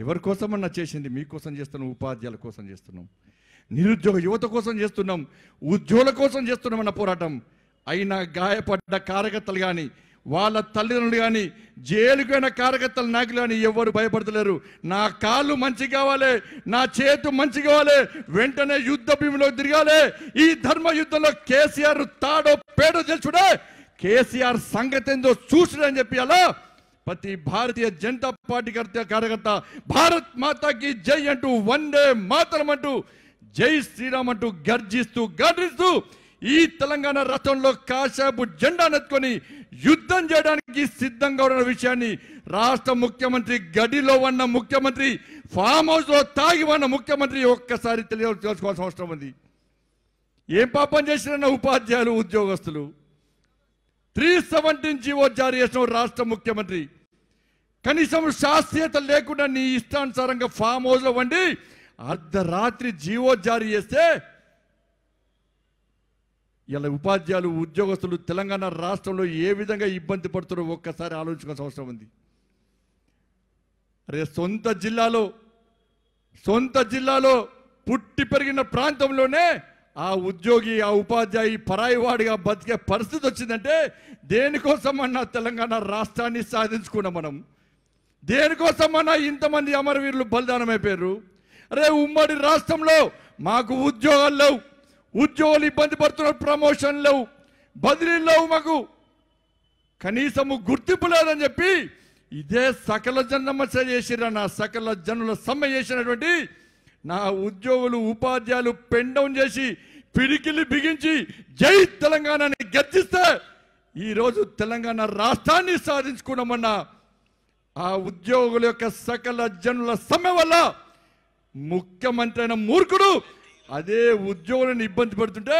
ఎవరి కోసమన్నా చేసింది మీకోసం చేస్తున్నాం, ఉపాధ్యాయుల కోసం చేస్తున్నాం, నిరుద్యోగ యువత కోసం చేస్తున్నాం, ఉద్యోగుల కోసం చేస్తున్నామన్న పోరాటం. అయినా గాయపడ్డ కార్యకర్తలు కానీ వాళ్ళ తల్లిదండ్రులు కానీ జైలుకైన కార్యకర్తల నాయకులు కానీ ఎవరు భయపడతలేరు. నా కాళ్ళు మంచి కావాలి, నా చేతు మంచి కావాలి, వెంటనే యుద్ధ భూమిలో తిరగాలి. ఈ ధర్మ యుద్ధంలో కేసీఆర్ తాడో పేడో తెలుసుడే, కేసీఆర్ సంగతి ఏందో చూసుడని చెప్పి అలా ప్రతి భారతీయ జనతా పార్టీ కార్యకర్త భారత్ మాతాకి జై అంటూ వందే మాతరం అంటూ జై శ్రీరామ్ అంటూ గర్జిస్తూ ఈ తెలంగాణ రాష్ట్రంలో కాశాపు జెండా నెత్తుకొని యుద్ధం చేయడానికి సిద్ధంగా ఉన్న విషయాన్ని రాష్ట్ర ముఖ్యమంత్రి గడిలో ఉన్న ముఖ్యమంత్రి ఫామ్ హౌస్ లో తాగి ఉన్న ముఖ్యమంత్రి ఒక్కసారి తెలుసుకోవాల్సిన అవసరం ఉంది. ఏం పాపం చేసిన ఉపాధ్యాయులు ఉద్యోగస్తులు 317 జీవో జారీ చేసిన రాష్ట్ర ముఖ్యమంత్రి కనీసం శాస్త్రీయత లేకుండా నీ ఇష్టానుసారంగా ఫామ్ హౌస్ లో వండి అర్ధరాత్రి జీవో జారీ చేస్తే ఇలా ఉపాధ్యాయులు ఉద్యోగస్తులు తెలంగాణ రాష్ట్రంలో ఏ విధంగా ఇబ్బంది పడుతారో ఒక్కసారి ఆలోచించాల్సిన అవసరం ఉంది. అరే సొంత జిల్లాలో పుట్టి పెరిగిన ప్రాంతంలోనే ఆ ఉద్యోగి ఆ ఉపాధ్యాయి పరాయివాడిగా బతికే పరిస్థితి వచ్చిందంటే దేనికోసమన్నా తెలంగాణ రాష్ట్రాన్ని సాధించుకున్నాం మనం, దేనికోసమన్నా ఇంతమంది అమరవీరులు బలిదానం అయిపోయారు. అరే ఉమ్మడి రాష్ట్రంలో మాకు ఉద్యోగాలు లేవు, ఉద్యోగులు ఇబ్బంది పడుతున్నారు, ప్రమోషన్ లేవు, బదిలీలు లేవు, మాకు కనీసము గుర్తింపు లేదని చెప్పి ఇదే సకల జనమస్య చేసిరన్న సకల జనుల సమ్మె చేసినటువంటి నా ఉద్యోగులు ఉపాధ్యాయులు పెండౌన్ చేసి పిడికిలి బిగించి జై తెలంగాణని గర్జిస్తే ఈరోజు తెలంగాణ రాష్ట్రాన్ని సాధించుకున్నామన్న ఆ ఉద్యోగుల యొక్క సకల జనుల సమ్మె వల్ల ముఖ్యమంత్రి అయిన మూర్ఖుడు అదే ఉద్యోగులను ఇబ్బంది పడుతుంటే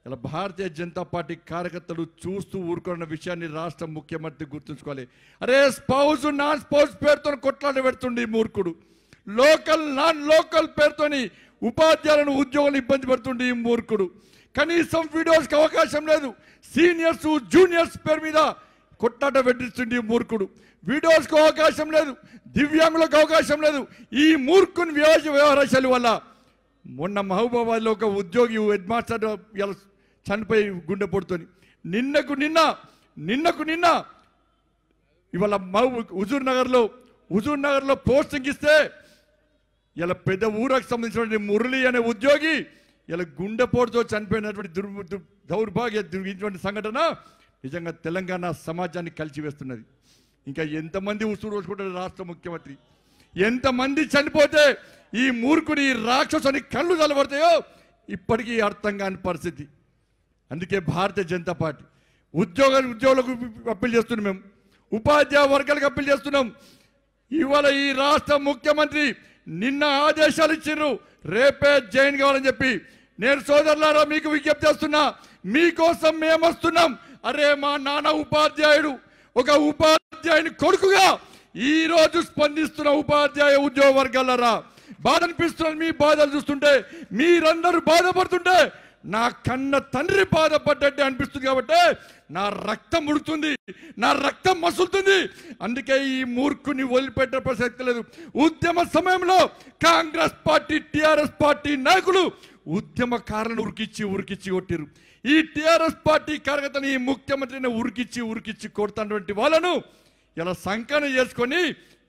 ఇలా భారతీయ జనతా పార్టీ కార్యకర్తలు చూస్తూ ఊరుకున్న విషయాన్ని రాష్ట్ర ముఖ్యమంత్రి గుర్తుంచుకోవాలి. అరే స్పౌజ్ నాన్ స్పౌజ్ పేరుతో కొట్లాట పెడుతుండే మూర్ఖుడు, లోకల్ నాన్ లోకల్ పేరుతోని ఉపాధ్యాయులను ఉద్యోగులు ఇబ్బంది పడుతుండే ఈ మూర్ఖుడు. కనీసం వీడియోస్కి అవకాశం లేదు, సీనియర్స్ జూనియర్స్ పేరు మీద కొట్లాట పెట్టిస్తుండే మూర్ఖుడు. వీడియోస్కి అవకాశం లేదు, దివ్యాంగులకు అవకాశం లేదు. ఈ మూర్ఖుని వ్యవహారాశాల వల్ల మొన్న మహబూబాబాద్లో ఒక ఉద్యోగి హెడ్ మాస్టర్ చనిపోయి గుండెపోటుతోని నిన్నకు నిన్న ఇవాళ హుజూర్ నగర్లో పోస్టింగ్ ఇస్తే ఇలా పెద్ద ఊరకు సంబంధించినటువంటి మురళి అనే ఉద్యోగి ఇలా గుండెపోటుతో చనిపోయినటువంటి దౌర్భాగ్య ఇటువంటి సంఘటన నిజంగా తెలంగాణ సమాజాన్ని కలిసివేస్తున్నది. ఇంకా ఎంతమంది ఉసురు రోజుకుంటారు రాష్ట్ర ముఖ్యమంత్రి, ఎంతమంది చనిపోతే ఈ మూర్ఖుని రాక్షసుని కళ్ళు చల్లబడతాయో ఇప్పటికీ అర్థం కాని పరిస్థితి. అందుకే భారతీయ జనతా పార్టీ ఉద్యోగులకు అప్పీల్ చేస్తున్నాం, మేము ఉపాధ్యాయ వర్గాలకు అప్పీల్ చేస్తున్నాం. ఇవాళ ఈ రాష్ట్ర ముఖ్యమంత్రి నిన్న ఆదేశాలు ఇచ్చిండ్రు, రేపే జాయిన్ కావాలని చెప్పి. నేను సోదరులారా మీకు విజ్ఞప్తి చేస్తున్నా, మీకోసం మేము వస్తున్నాం. అరే మా నాన్న ఉపాధ్యాయుడు, ఒక ఉపాధ్యాయుని కొడుకుగా ఈ రోజు స్పందిస్తున్న ఉపాధ్యాయ ఉద్యోగ వర్గాలరా బాధ అనిపిస్తున్నారు. మీ బాధలు చూస్తుంటే, మీరందరూ బాధపడుతుంటే నా కన్న తండ్రి బాధపడ్డట్టే అనిపిస్తుంది. కాబట్టి నా రక్తం ఉడుతుంది, నా రక్తం మసులుతుంది. అందుకే ఈ మూర్ఖుని వదిలిపెట్టే ప్రసక్తి లేదు. ఉద్యమ సమయంలో కాంగ్రెస్ పార్టీ టిఆర్ఎస్ పార్టీ నాయకులు ఉద్యమకారులను ఉరికిచ్చి కొట్టిరు. ఈ టిఆర్ఎస్ పార్టీ కార్యకర్తలు ఈ ముఖ్యమంత్రిని ఉరికిచ్చి కొడుతున్నటువంటి వాళ్ళను ఇలా సంకలన చేసుకొని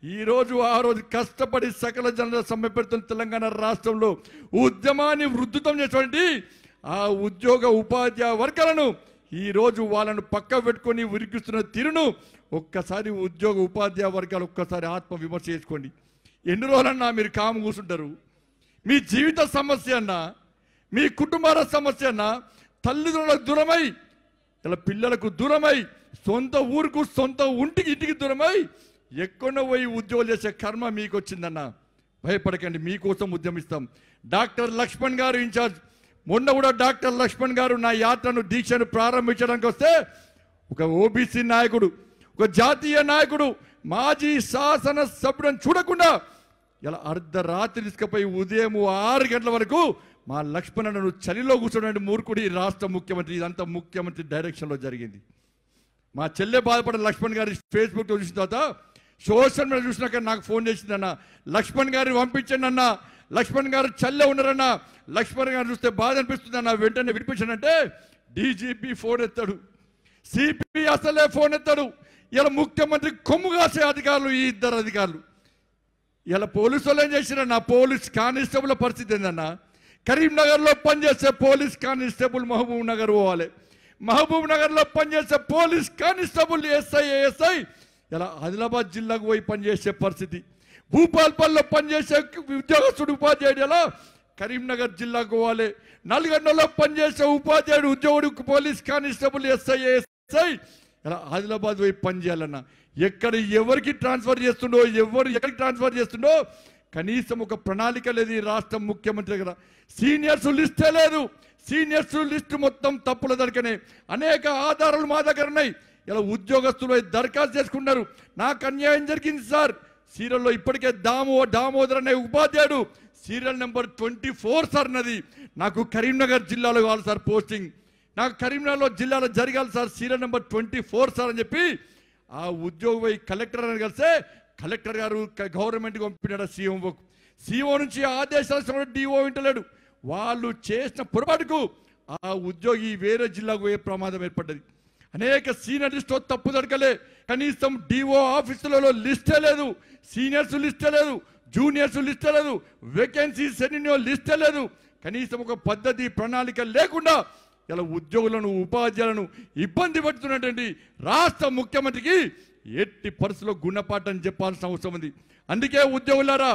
ఈరోజు ఆ రోజు కష్టపడి సకల జనుల సమ్మె పెడుతున్న తెలంగాణ రాష్ట్రంలో ఉద్యమాన్ని వృద్ధుతం చేసినటువంటి ఆ ఉద్యోగ ఉపాధ్యాయ వర్గాలను ఈరోజు వాళ్ళను పక్క పెట్టుకొని ఉరికిస్తున్న తీరును ఒక్కసారి ఉద్యోగ ఉపాధ్యాయ వర్గాలు ఒక్కసారి ఆత్మ విమర్శ చేసుకోండి. ఎన్ని రోజులన్నా మీరు కాము కూర్చుంటారు? మీ జీవిత సమస్య అన్నా, మీ కుటుంబాల సమస్య అన్నా, తల్లిదండ్రులకు దూరమై ఇలా పిల్లలకు దూరమై సొంత ఊరుకు సొంత ఇంటికి దూరమై ఎక్కడో పోయి ఉద్యోగాలు చేసే కర్మ మీకు వచ్చిందన్న. భయపడకండి, మీకోసం ఉద్యమిస్తాం. డాక్టర్ లక్ష్మణ్ గారు ఇన్ఛార్జ్, మొన్న కూడా డాక్టర్ లక్ష్మణ్ గారు నా యాత్రను దీక్షను ప్రారంభించడానికి వస్తే ఒక ఓబీసీ నాయకుడు, ఒక జాతీయ నాయకుడు, మాజీ శాసన సభ్యులను చూడకుండా ఇలా అర్ధరాత్రి తీసుకుపోయి ఉదయం 6 గంటల వరకు మా లక్ష్మణను చలిలో కూర్చోండి మూర్ఖుడి రాష్ట్ర ముఖ్యమంత్రి. ఇదంతా ముఖ్యమంత్రి డైరెక్షన్లో జరిగింది. మా చెల్లె బాధపడిన లక్ష్మణ్ గారి ఫేస్బుక్లో చూసిన తర్వాత సోషల్ మీడియా చూసినాక నాకు ఫోన్ చేసిందన్న, లక్ష్మణ్ గారిని పంపించండి అన్న, లక్ష్మణ్ గారు చల్లే ఉన్నారన్న, లక్ష్మణ్ గారు చూస్తే బాధ అనిపిస్తుంది అన్న, వెంటనే విడిపించానంటే డీజీపీ ఫోన్ ఎత్తాడు, సిపి అసలే ఫోన్ ఎత్తాడు. ఇలా ముఖ్యమంత్రి కొమ్ము కాసే అధికారులు ఈ ఇద్దరు అధికారులు. ఇలా పోలీసు వాళ్ళు ఏం చేసిరన్న, పోలీస్ కానిస్టేబుల్ పరిస్థితి ఏందన్న, కరీంనగర్లో పనిచేసే పోలీస్ కానిస్టేబుల్ మహబూబ్ నగర్ పోవాలి, మహబూబ్ నగర్లో పనిచేసే పోలీస్ కానిస్టేబుల్ ఏఎస్ఐ ఇలా ఆదిలాబాద్ జిల్లాకు పోయి పనిచేసే పరిస్థితి. భూపాల్పల్లిలో పనిచేసే ఉద్యోగస్తుడు ఉపాధ్యాయుడు ఎలా కరీంనగర్ జిల్లాకు పోవాలి, నల్గొండలో పనిచేసే ఉపాధ్యాయుడు ఉద్యోగుడు పోలీస్ కానిస్టేబుల్ ఏఎస్ఐ ఇలా ఆదిలాబాద్ పోయి పనిచేయాలన్న. ఎక్కడ ఎవరికి ట్రాన్స్ఫర్ చేస్తుండో, ఎవరు ఎక్కడికి ట్రాన్స్ఫర్ చేస్తుండో కనీసం ఒక ప్రణాళిక లేదు ఈ రాష్ట్ర ముఖ్యమంత్రి దగ్గర. సీనియర్స్ లిస్టే లేదు, సీనియర్స్ లిస్టు మొత్తం తప్పుల దొరికనే. అనేక ఆధారాలు మా దగ్గర ఉన్నాయి. ఇలా ఉద్యోగస్తులు దరఖాస్తు చేసుకున్నారు, నాకు అన్యాయం జరిగింది సార్. సీరియల్లో ఇప్పటికే దామోదర్ అనే ఉపాధ్యాయుడు సీరియల్ నెంబర్ 24 సార్ నది, నాకు కరీంనగర్ జిల్లాలో కావాలి సార్ పోస్టింగ్, నాకు కరీంనగర్లో జిల్లాలో జరగాలి సార్, సీరియల్ నెంబర్ 24 సార్ అని చెప్పి ఆ ఉద్యోగి పోయి కలెక్టర్ అని కలిస్తే కలెక్టర్ గారు గవర్నమెంట్కి పంపినాడు సీఓ నుంచి ఆదేశాలు డిఓ వింటలేడు. వాళ్ళు చేసిన పొరపాటుకు ఆ ఉద్యోగి వేరే జిల్లాకు పోయే ప్రమాదం ఏర్పడ్డది. అనేక సీనియర్ లిస్టు తప్పు దొరకలే, కనీసం డిఓ ఆఫీసులలో లిస్టే లేదు, సీనియర్స్ లిస్టే లేదు, జూనియర్స్ లిస్టే లేదు, వేకెన్సీస్ ఎన్నో లిస్టే లేదు. కనీసం ఒక పద్ధతి ప్రణాళిక లేకుండా ఇలా ఉద్యోగులను ఉపాధ్యాయులను ఇబ్బంది పెడుతున్నటువంటి రాష్ట్ర ముఖ్యమంత్రికి ఎట్టి పరిస్థితుల్లో గుణపాఠం చెప్పాల్సిన అవసరం ఉంది. అందుకే ఉద్యోగులారా,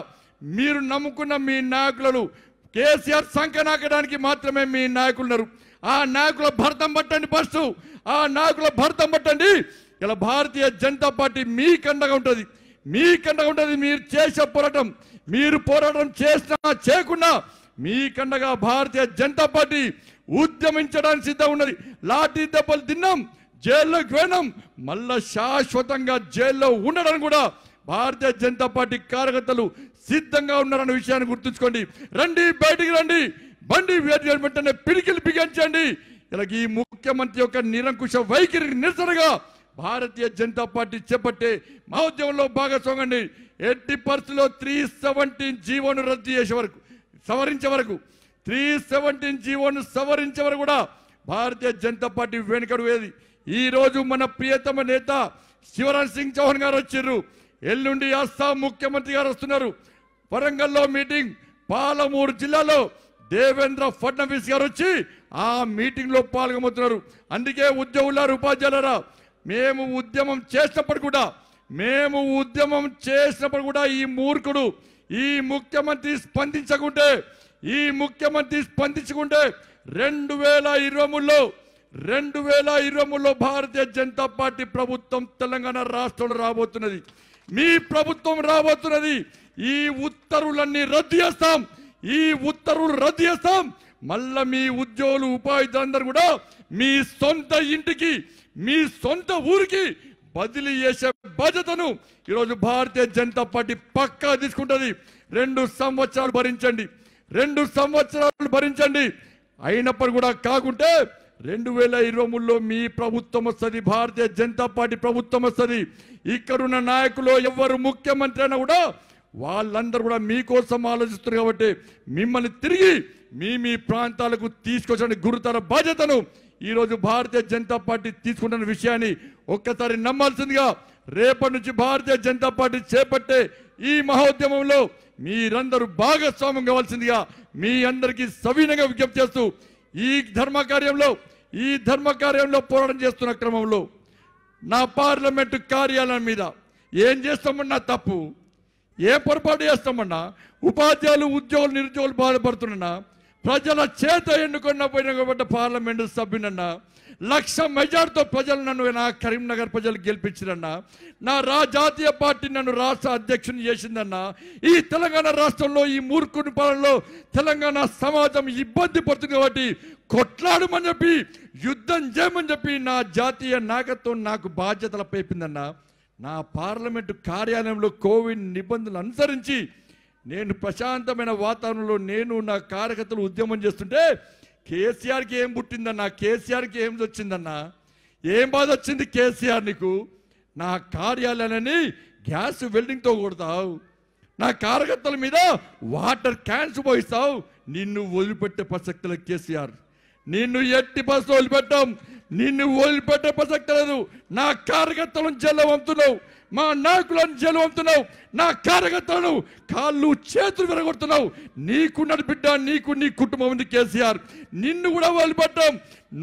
మీరు నమ్ముకున్న మీ నాయకులను కేసీఆర్ సంఖ్య నాకడానికి మాత్రమే మీ నాయకులు ఉన్నారు. ఆ నాయకుల భర్తం పట్టండి, ఫస్ట్ ఆ నాయకుల భర్తం పట్టండి. ఇలా భారతీయ జనతా పార్టీ మీ కండగా ఉంటుంది, మీ కండగా ఉంటుంది. మీరు చేసే పోరాటం, మీరు పోరాటం చేసినా చేయకుండా మీ కండగా భారతీయ జనతా పార్టీ ఉద్యమించడానికి సిద్ధం ఉన్నది. లాఠీ దెబ్బలు తిన్నాం, జైల్లోకి పోయినాం, మళ్ళా శాశ్వతంగా జైల్లో ఉండడానికి కూడా భారతీయ జనతా పార్టీ కార్యకర్తలు సిద్ధంగా ఉన్నారన్న విషయాన్ని గుర్తుంచుకోండి. రండి, బయటికి రండి, బండి వెంటనే పిడికిలు బిగించండి. ఇలా ఈ ముఖ్యమంత్రి యొక్క నిరంకుశ వైఖరికి నిరసనగా భారతీయ జనతా పార్టీ చేపట్టే మహోద్యమంలో భాగస్వామండి. ఎట్టి పరిస్థితుల్లో 317 జీవోను రద్దు చేసే వరకు, సవరించే వరకు, 317 జీవోను సవరించే వరకు కూడా భారతీయ జనతా పార్టీ వెనుకడుగేది. ఈ రోజు మన ప్రియతమ నేత శివరాజ్ సింగ్ చౌహాన్ గారు వచ్చారు, ఎల్లుండి అస్సాం ముఖ్యమంత్రి గారు వస్తున్నారు, వరంగల్లో మీటింగ్, పాలమూరు జిల్లాలో దేవేంద్ర ఫడ్నవీస్ గారు వచ్చి ఆ మీటింగ్ లో పాల్గొతున్నారు. అందుకే ఉద్యోగులారు, ఉపాధ్యాయులారా, మేము ఉద్యమం చేసినప్పుడు కూడా ఈ మూర్ఖుడు, ఈ ముఖ్యమంత్రి స్పందించకుంటే 2023లో భారతీయ జనతా పార్టీ ప్రభుత్వం తెలంగాణ రాష్ట్రంలో రాబోతున్నది. మీ ప్రభుత్వం రాబోతున్నది. ఈ ఉత్తర్వులన్నీ రద్దు చేస్తాం. మళ్ళా మీ ఉద్యోగులు ఉపాధ్యాయులందరూ కూడా మీ సొంత ఇంటికి, మీ సొంత ఊరికి బదిలీ చేసే బాధ్యతను ఈరోజు భారతీయ జనతా పార్టీ పక్కా తీసుకుంటుంది. 2 సంవత్సరాలు భరించండి. అయినప్పుడు కూడా కాకుంటే 2023లో మీ ప్రభుత్వం వస్తుంది, భారతీయ జనతా పార్టీ ప్రభుత్వం వస్తుంది. ఇక్కడున్న నాయకులు ఎవరు ముఖ్యమంత్రి అయినా కూడా వాళ్ళందరూ కూడా మీకోసం ఆలోచిస్తున్నారు. కాబట్టి మిమ్మల్ని తిరిగి మీ ప్రాంతాలకు తీసుకొచ్చే గురుతర బాధ్యతను ఈరోజు భారతీయ జనతా పార్టీ తీసుకుంటున్న విషయాన్ని ఒక్కసారి నమ్మాల్సిందిగా, రేపటి నుంచి భారతీయ జనతా పార్టీ చేపట్టే ఈ మహోద్యమంలో మీరందరూ భాగస్వామ్యం కావాల్సిందిగా మీ అందరికీ సవినయంగా విజ్ఞప్తి చేస్తూ, ఈ ధర్మకార్యంలో పోరాటం చేస్తున్న క్రమంలో నా పార్లమెంటు కార్యాలయం మీద ఏం చేస్తామన్నా తప్పు, ఏ పొరపాటు చేస్తామన్నా, ఉపాధ్యాయులు, ఉద్యోగులు, నిరుద్యోగులు బాధపడుతున్నా, ప్రజల చేత ఎన్నుకున్న పోయిన పార్లమెంటు సభ్యునన్నా, 1,00,000 మెజార్టీతో ప్రజలు నన్ను నా కరీంనగర్ ప్రజలు గెలిపించారన్నా, నా జాతీయ పార్టీ నన్ను రాష్ట్ర అధ్యక్షుని చేసిందన్నా, ఈ తెలంగాణ రాష్ట్రంలో ఈ మూర్ఖుని పాలనలో తెలంగాణ సమాజం ఇబ్బంది పడుతుంది కాబట్టి కొట్లాడమని చెప్పి, యుద్ధం చేయమని చెప్పి నా జాతీయ నాయకత్వం నాకు బాధ్యతలు పేపిందన్నా, నా పార్లమెంటు కార్యాలయంలో కోవిడ్ నిబంధనలు అనుసరించి నేను ప్రశాంతమైన వాతావరణంలో నేను నా కార్యకర్తలు ఉద్యమం చేస్తుంటే కేసీఆర్కి ఏం పుట్టిందన్నా, కేసీఆర్కి ఏం వచ్చిందన్నా, ఏం బాధ వచ్చింది కేసీఆర్ నీకు? నా కార్యాలయాన్ని గ్యాస్ వెల్డింగ్తో కొడతావు, నా కార్యకర్తల మీద వాటర్ క్యాన్స్ పోయిస్తావు. నిన్ను వదిలిపెట్టే ప్రసక్తి లేదు కేసీఆర్. నిన్ను ఎట్టి బస్సు వదిలిపెట్టాం. నిన్ను వదిలిపెట్టే ప్రసక్తి లేదు. నా కార్యకర్తలను జైలు పంపుతున్నావు, మా నాయకులను జైలు పంపుతున్నావు, నా కార్యకర్తలను కాళ్ళు చేతులు విరగొడుతున్నావు. నీకున్నది బిడ్డ, నీకు నీ కుటుంబం ఉంది కేసీఆర్. నిన్ను కూడా వదిలిపెట్టాం.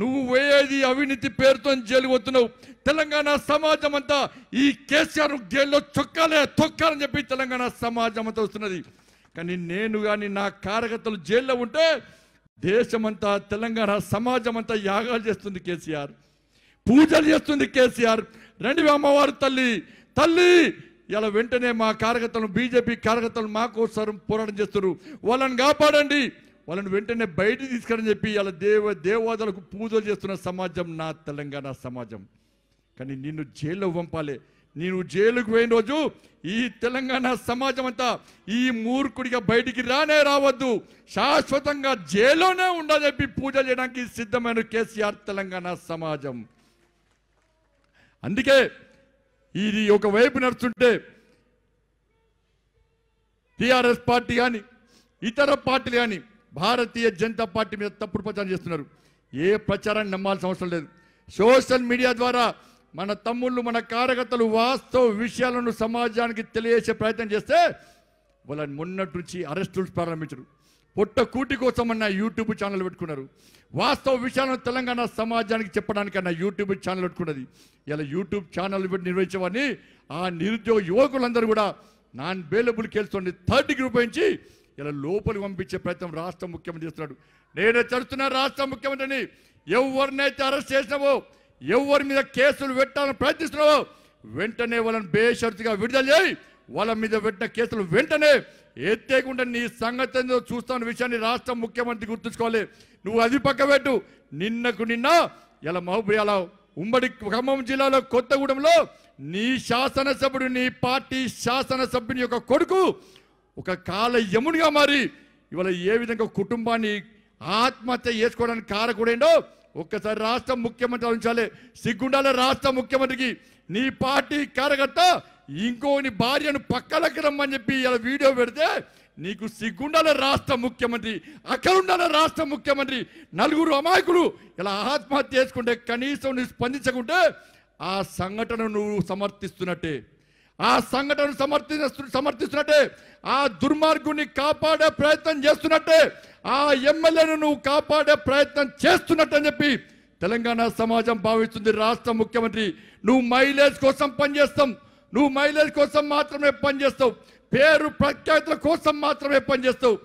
నువ్వు వేయేది అవినీతి పేరుతో జైలు పోతున్నావు. తెలంగాణ సమాజం అంతా ఈ కేసీఆర్ జైల్లో తొక్కాలని చెప్పి తెలంగాణ సమాజం అంతా వస్తున్నది. కానీ నేను కానీ నా కార్యకర్తలు జైల్లో ఉంటే దేశమంతా తెలంగాణ సమాజం అంతా యాగాలు చేస్తుంది కేసీఆర్, పూజలు చేస్తుంది కేసీఆర్. రండి అమ్మవారు తల్లి ఇలా వెంటనే మా కార్యకర్తలను, బీజేపీ కార్యకర్తలు మా కోసం పోరాటం చేస్తున్నారు, వాళ్ళని కాపాడండి, వాళ్ళని వెంటనే బయటికి తీసుకురని చెప్పి ఇలా దేవాదాలకు పూజలు చేస్తున్న సమాజం నా తెలంగాణ సమాజం. కానీ నిన్ను జైల్లో పంపాలి. నేను జైలుకు పోయిన రోజు ఈ తెలంగాణ సమాజం అంతా ఈ మూర్ఖుడిగా బయటికి రావద్దు, శాశ్వతంగా జైల్లోనే ఉండాలని చెప్పి పూజ చేయడానికి సిద్ధమైన కేసీఆర్ తెలంగాణ సమాజం. అందుకే ఇది ఒకవైపు నడుస్తుంటే టిఆర్ఎస్ పార్టీ కానీ ఇతర పార్టీలు కానీ భారతీయ జనతా పార్టీ మీద తప్పుడు ప్రచారం చేస్తున్నారు. ఏ ప్రచారాన్ని నమ్మాల్సిన అవసరం లేదు. సోషల్ మీడియా ద్వారా మన తమ్ముళ్ళు, మన కార్యకర్తలు వాస్తవ విషయాలను సమాజానికి తెలియజేసే ప్రయత్నం చేస్తే వాళ్ళని మొన్నటి నుంచి అరెస్టులు ప్రారంభించరు. పొట్ట కూటి కోసం అన్న యూట్యూబ్ ఛానల్ పెట్టుకున్నారు. వాస్తవ విషయాలను తెలంగాణ సమాజానికి చెప్పడానికన్నా యూట్యూబ్ ఛానల్ పెట్టుకున్నది. ఇలా యూట్యూబ్ ఛానల్ నిర్వహించేవాడిని ఆ నిరుద్యోగ యువకులందరూ కూడా నాన్ బెయిలబుల్ కేసుతోండి 30 రూపాయించి ఇలా లోపలికి పంపించే ప్రయత్నం రాష్ట్ర ముఖ్యమంత్రి చేస్తున్నాడు. నేను చెడుతున్నా రాష్ట్ర ముఖ్యమంత్రిని, ఎవరినైతే అరెస్ట్ చేసినావో, ఎవరి మీద కేసులు పెట్టాలని ప్రయత్నిస్తున్నావో వెంటనే వాళ్ళని బేషరతుగా విడుదల చేయి. వాళ్ళ మీద పెట్టిన కేసులు వెంటనే ఎత్తేకుండా నీ సంగతి చూస్తున్న విషయాన్ని రాష్ట్ర ముఖ్యమంత్రి గుర్తుంచుకోవాలి. నువ్వు అది పక్క పెట్టు. నిన్న ఇలా ఉమ్మడి ఖమ్మం జిల్లాలో కొత్తగూడెంలో నీ శాసనసభ్యుడు, నీ పార్టీ శాసనసభ్యుని యొక్క కొడుకు ఒక కాల యమునిగా మారి ఇవాళ ఏ విధంగా కుటుంబాన్ని ఆత్మహత్య చేసుకోవడానికి కారకూడేండో ఒక్కసారి రాష్ట్ర ముఖ్యమంత్రి ఆలోచించాలి. సిగ్గుండాలి రాష్ట్ర ముఖ్యమంత్రికి. నీ పార్టీ కార్యకర్త ఇంకోని భార్యను పక్కలకి రమ్మని చెప్పి ఇలా వీడియో పెడితే నీకు సిగ్గుండాలి రాష్ట్ర ముఖ్యమంత్రి. అక్కడ ఉండాలి రాష్ట్ర ముఖ్యమంత్రి. 4 అమాయకులు ఇలా ఆత్మహత్య చేసుకుంటే కనీసం నువ్వు స్పందించకుంటే ఆ సంఘటన నువ్వు సమర్థిస్తున్నట్టే, ఆ సంఘటన సమర్థిస్తున్నట్టే, ఆ దుర్మార్గుని కాపాడే ప్రయత్నం చేస్తున్నట్టే, ఆ ఎమ్మెల్యేను నువ్వు కాపాడే ప్రయత్నం చేస్తున్నట్టని చెప్పి తెలంగాణ సమాజం భావిస్తుంది. రాష్ట్ర ముఖ్యమంత్రి, నువ్వు మైలేజ్ కోసం పనిచేస్తాం, నువ్వు మైలేజ్ కోసం మాత్రమే పనిచేస్తావు, పేరు ప్రఖ్యాతుల కోసం మాత్రమే పనిచేస్తావు.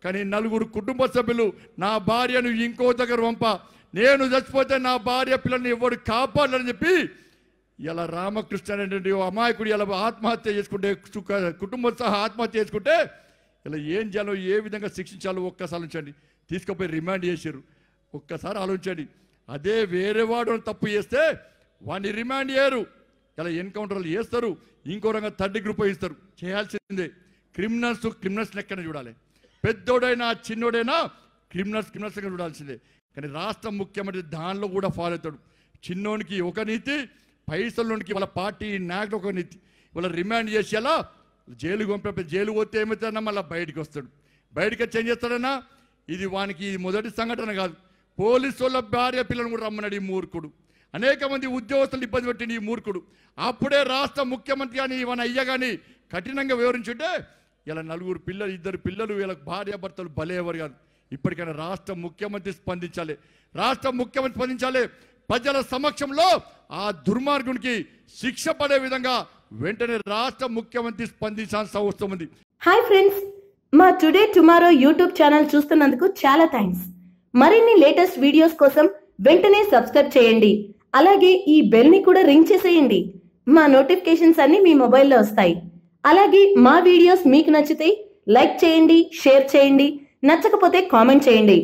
కానీ 4 కుటుంబ సభ్యులు నా భార్యను ఇంకో దగ్గర పంప, నేను చచ్చిపోతే నా భార్య పిల్లల్ని ఎవరు కాపాడాలని చెప్పి ఇలా రామకృష్ణ అనేటువంటి అమాయకుడు ఇలా ఆత్మహత్య చేసుకుంటే, కుటుంబం సహా ఆత్మహత్య చేసుకుంటే ఇలా ఏం చేయాలో, ఏ విధంగా శిక్షించాలో ఒక్కసారి ఆలోచించండి. తీసుకుపోయి రిమాండ్ చేశారు. ఒక్కసారి ఆలోచించండి. అదే వేరే వాడు తప్పు చేస్తే వాడిని రిమాండ్ చేయరు, ఇలా ఎన్కౌంటర్లు చేస్తారు, ఇంకో రంగా 30 రూపాయలు ఇస్తారు. చేయాల్సిందే. క్రిమినల్స్ లెక్కన చూడాలి. పెద్దోడైనా చిన్నోడైనా క్రిమినల్స్ లెక్కన చూడాల్సిందే. కానీ రాష్ట్ర ముఖ్యమంత్రి దానిలో కూడా ఫాలో అవుతాడు. చిన్నోనికి ఒక నీతి, పైసల్లోనికి వాళ్ళ పార్టీ నాయకుడు ఒక నీతి. వాళ్ళ రిమాండ్ చేసి అలా జైలుకు పంపే, జైలు పోతే ఏమవుతాడన్నా మళ్ళీ బయటికి వస్తాడు. బయటకి వచ్చి ఏం చేస్తాడన్నా, ఇది వానికి మొదటి సంఘటన కాదు. పోలీసు వాళ్ళ భార్య పిల్లలను కూడా రమ్మన్నాడు ఈ మూర్ఖుడు. అనేక మంది ఉద్యోగస్తులు ఇబ్బంది పెట్టింది ఈ మూర్ఖుడు. అప్పుడే రాష్ట్ర ముఖ్యమంత్రి కానీ ఇవన్న అయ్య కానీ కఠినంగా వివరించుంటే ఇలా 4 పిల్లలు, 2 పిల్లలు, వీళ్ళకి భార్యాభర్తలు బలేవారు కాదు. ఇప్పటికైనా రాష్ట్ర ముఖ్యమంత్రి స్పందించాలి. రాష్ట్ర ముఖ్యమంత్రి స్పందించాలి. ప్రజల సమక్షంలో ఆ దుర్మార్గునికి శిక్ష పడే విధంగా వెంటనే రాష్ట్ర ముఖ్యమంత్రి స్పందించాల్సిన అవసరం ఉంది. హాయ్ ఫ్రెండ్స్, మా టుడే టుమారో యూట్యూబ్ ఛానల్ చూస్తున్నందుకు చాలా థ్యాంక్స్. మరిన్ని లేటెస్ట్ వీడియోస్ కోసం వెంటనే సబ్స్క్రైబ్ చేయండి. అలాగే ఈ బెల్ ని కూడా రింగ్ చేసేయండి. మా నోటిఫికేషన్స్ అన్ని మీ మొబైల్లో వస్తాయి. అలాగే మా వీడియోస్ మీకు నచ్చితే లైక్ చేయండి, షేర్ చేయండి, నచ్చకపోతే కామెంట్ చేయండి.